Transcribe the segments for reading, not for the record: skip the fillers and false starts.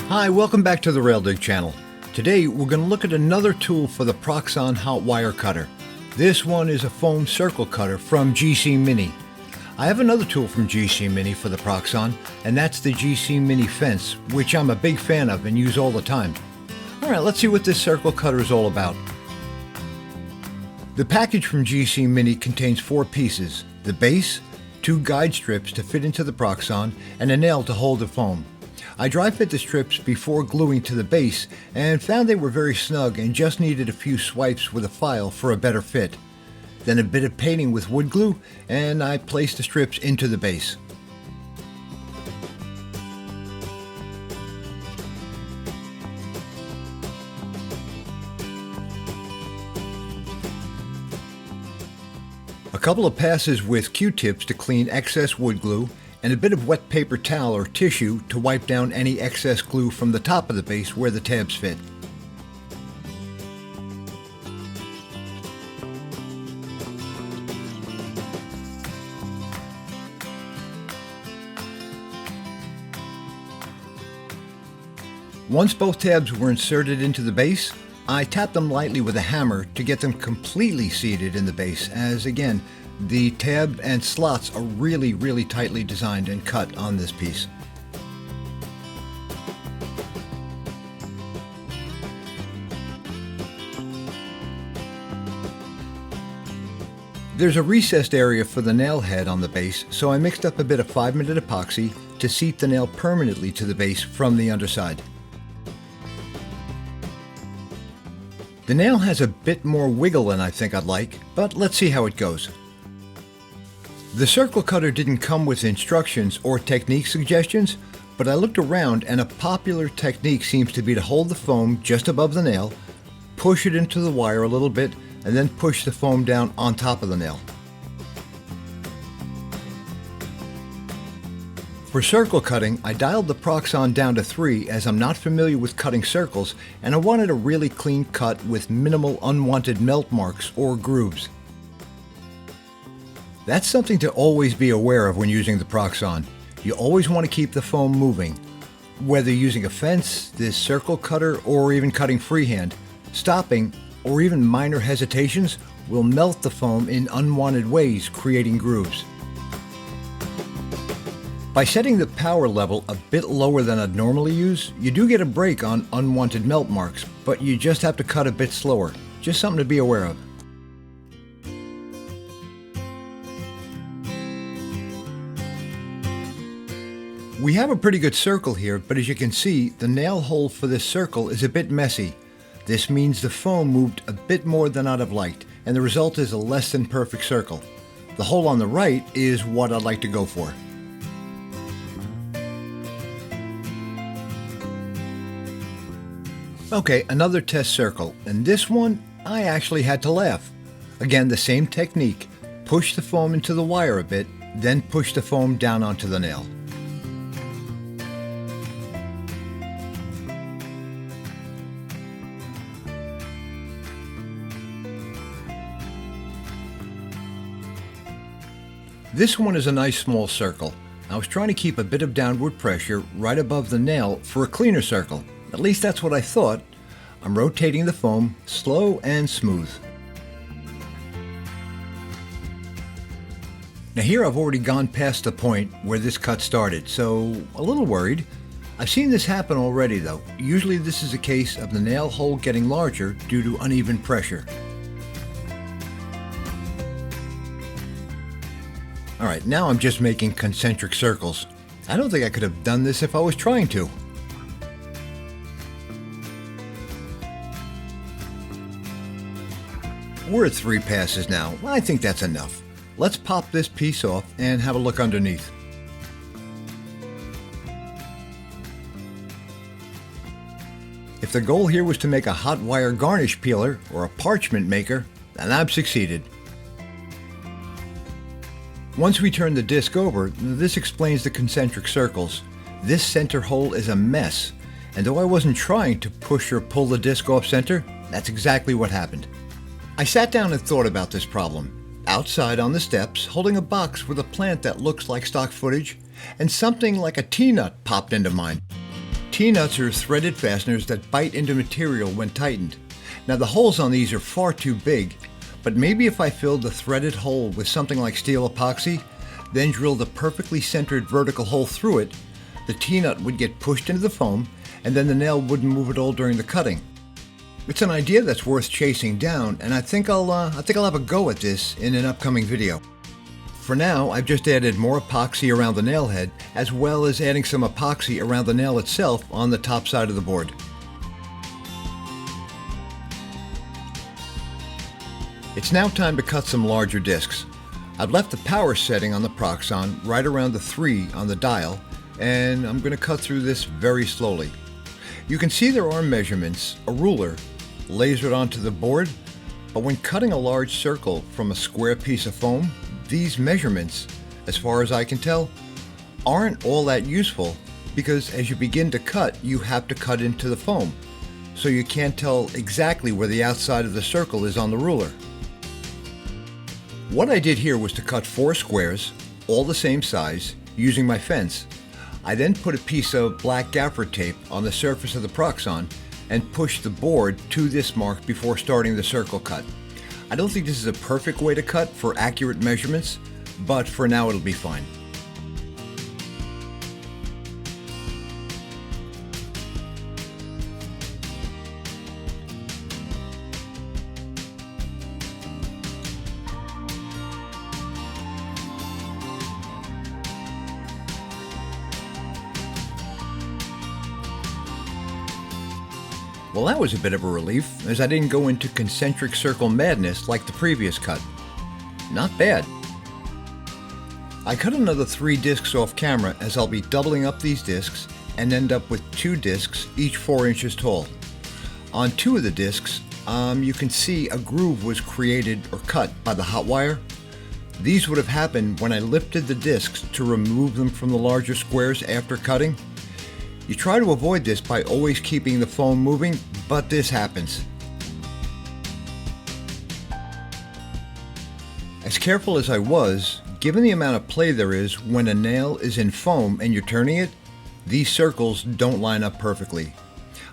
Hi, welcome back to the Raildig channel. Today we're going to look at another tool for the Proxxon Hot Wire Cutter. This one is a foam circle cutter from GCmini. I have another tool from GCmini for the Proxxon, and that's the GCmini fence, which I'm a big fan of and use all the time. Alright, let's see what this circle cutter is all about. The package from GCmini contains 4 pieces: the base, 2 guide strips to fit into the Proxxon, and a nail to hold the foam. I dry fit the strips before gluing to the base and found they were very snug and just needed a few swipes with a file for a better fit. Then a bit of painting with wood glue and I placed the strips into the base. A couple of passes with Q-tips to clean excess wood glue, and a bit of wet paper towel or tissue to wipe down any excess glue from the top of the base where the tabs fit. Once both tabs were inserted into the base, I tapped them lightly with a hammer to get them completely seated in the base, as again, the tab and slots are really tightly designed and cut on this piece. There's a recessed area for the nail head on the base, so I mixed up a bit of 5-minute epoxy to seat the nail permanently to the base from the underside. The nail has a bit more wiggle than I think I'd like, but let's see how it goes. The circle cutter didn't come with instructions or technique suggestions, but I looked around and a popular technique seems to be to hold the foam just above the nail, push it into the wire a little bit, and then push the foam down on top of the nail. For circle cutting, I dialed the Proxxon down to 3 as I'm not familiar with cutting circles and I wanted a really clean cut with minimal unwanted melt marks or grooves. That's something to always be aware of when using the Proxxon. You always want to keep the foam moving. Whether using a fence, this circle cutter, or even cutting freehand, stopping or even minor hesitations will melt the foam in unwanted ways, creating grooves. By setting the power level a bit lower than I'd normally use, you do get a break on unwanted melt marks, but you just have to cut a bit slower. Just something to be aware of. We have a pretty good circle here, but as you can see, the nail hole for this circle is a bit messy. This means the foam moved a bit more than I'd have liked, and the result is a less than perfect circle. The hole on the right is what I'd like to go for. Okay, another test circle, and this one I actually had to laugh. Again, the same technique. Push the foam into the wire a bit, then push the foam down onto the nail. This one is a nice small circle. I was trying to keep a bit of downward pressure right above the nail for a cleaner circle. At least that's what I thought. I'm rotating the foam slow and smooth. Now here I've already gone past the point where this cut started, so a little worried. I've seen this happen already though. Usually this is a case of the nail hole getting larger due to uneven pressure. Alright, now I'm just making concentric circles. I don't think I could have done this if I was trying to. We're at 3 passes now. I think that's enough. Let's pop this piece off and have a look underneath. If the goal here was to make a hot wire garnish peeler or a parchment maker, then I've succeeded. Once we turn the disc over, this explains the concentric circles. This center hole is a mess, and though I wasn't trying to push or pull the disc off center, that's exactly what happened. I sat down and thought about this problem. Outside on the steps, holding a box with a plant that looks like stock footage, and something like a T-nut popped into mind. T-nuts are threaded fasteners that bite into material when tightened. Now the holes on these are far too big, but maybe if I filled the threaded hole with something like steel epoxy, then drilled a perfectly centered vertical hole through it, the T-nut would get pushed into the foam and then the nail wouldn't move at all during the cutting. It's an idea that's worth chasing down, and I think I'll have a go at this in an upcoming video. For now, I've just added more epoxy around the nail head, as well as adding some epoxy around the nail itself on the top side of the board. It's now time to cut some larger discs. I've left the power setting on the Proxxon right around the 3 on the dial, and I'm going to cut through this very slowly. You can see there are measurements, a ruler, lasered onto the board, but when cutting a large circle from a square piece of foam, these measurements, as far as I can tell, aren't all that useful because as you begin to cut, you have to cut into the foam, so you can't tell exactly where the outside of the circle is on the ruler. What I did here was to cut 4 squares, all the same size, using my fence. I then put a piece of black gaffer tape on the surface of the Proxxon and pushed the board to this mark before starting the circle cut. I don't think this is a perfect way to cut for accurate measurements, but for now it'll be fine. Well, that was a bit of a relief, as I didn't go into concentric circle madness like the previous cut. Not bad. I cut another 3 discs off camera, as I'll be doubling up these discs and end up with 2 discs, each 4 inches tall. On 2 of the discs, you can see a groove was created or cut by the hot wire. These would have happened when I lifted the discs to remove them from the larger squares after cutting. You try to avoid this by always keeping the foam moving, but this happens. As careful as I was, given the amount of play there is when a nail is in foam and you're turning it, these circles don't line up perfectly.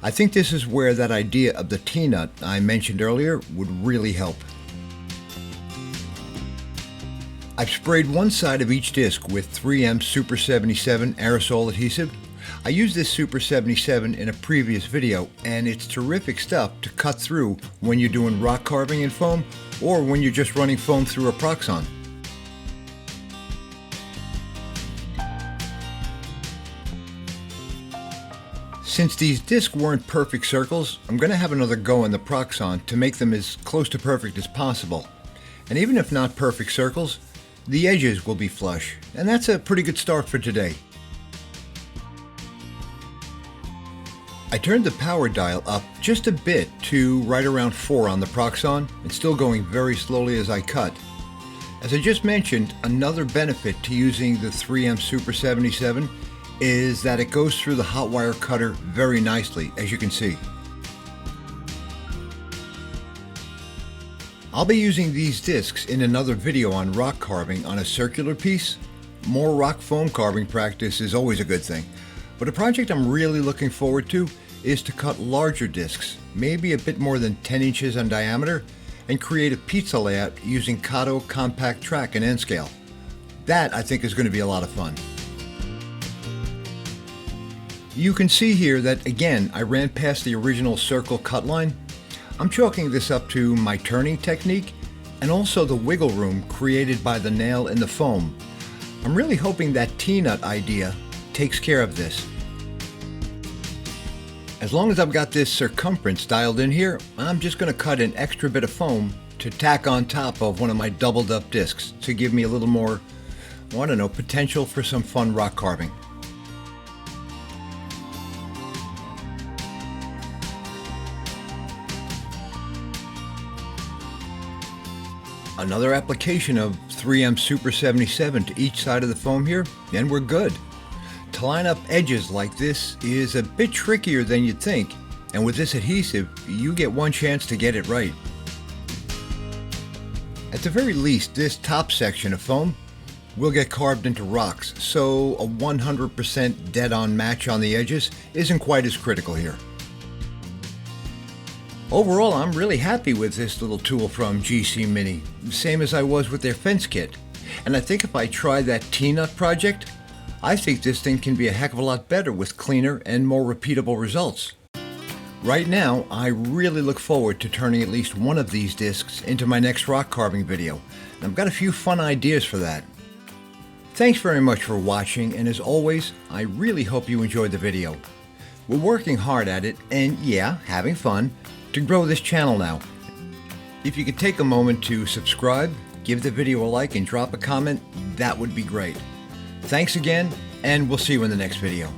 I think this is where that idea of the T-nut I mentioned earlier would really help. I've sprayed one side of each disc with 3M Super 77 aerosol adhesive. I used this Super 77 in a previous video, and it's terrific stuff to cut through when you're doing rock carving in foam or when you're just running foam through a Proxxon. Since these discs weren't perfect circles, I'm going to have another go in the Proxxon to make them as close to perfect as possible. And even if not perfect circles, the edges will be flush, and that's a pretty good start for today. I turned the power dial up just a bit to right around 4 on the Proxxon, and still going very slowly as I cut. As I just mentioned, another benefit to using the 3M Super 77 is that it goes through the hot wire cutter very nicely, as you can see. I'll be using these discs in another video on rock carving on a circular piece. More rock foam carving practice is always a good thing. But a project I'm really looking forward to is to cut larger discs, maybe a bit more than 10 inches in diameter, and create a pizza layout using Kato compact track and end scale. That, I think, is going to be a lot of fun. You can see here that, again, I ran past the original circle cut line. I'm chalking this up to my turning technique and also the wiggle room created by the nail in the foam. I'm really hoping that T-nut idea takes care of this. As long as I've got this circumference dialed in here, I'm just going to cut an extra bit of foam to tack on top of one of my doubled up discs to give me a little more, I don't know, potential for some fun rock carving. Another application of 3M Super 77 to each side of the foam here, and we're good. To line up edges like this is a bit trickier than you'd think, and with this adhesive, you get one chance to get it right. At the very least, this top section of foam will get carved into rocks, so a 100% dead-on match on the edges isn't quite as critical here. Overall, I'm really happy with this little tool from GCmini, same as I was with their fence kit. And I think if I try that T-nut project, I think this thing can be a heck of a lot better with cleaner and more repeatable results. Right now, I really look forward to turning at least one of these discs into my next rock carving video, and I've got a few fun ideas for that. Thanks very much for watching, and as always, I really hope you enjoyed the video. We're working hard at it, and yeah, having fun, to grow this channel now. If you could take a moment to subscribe, give the video a like, and drop a comment, that would be great. Thanks again, and we'll see you in the next video.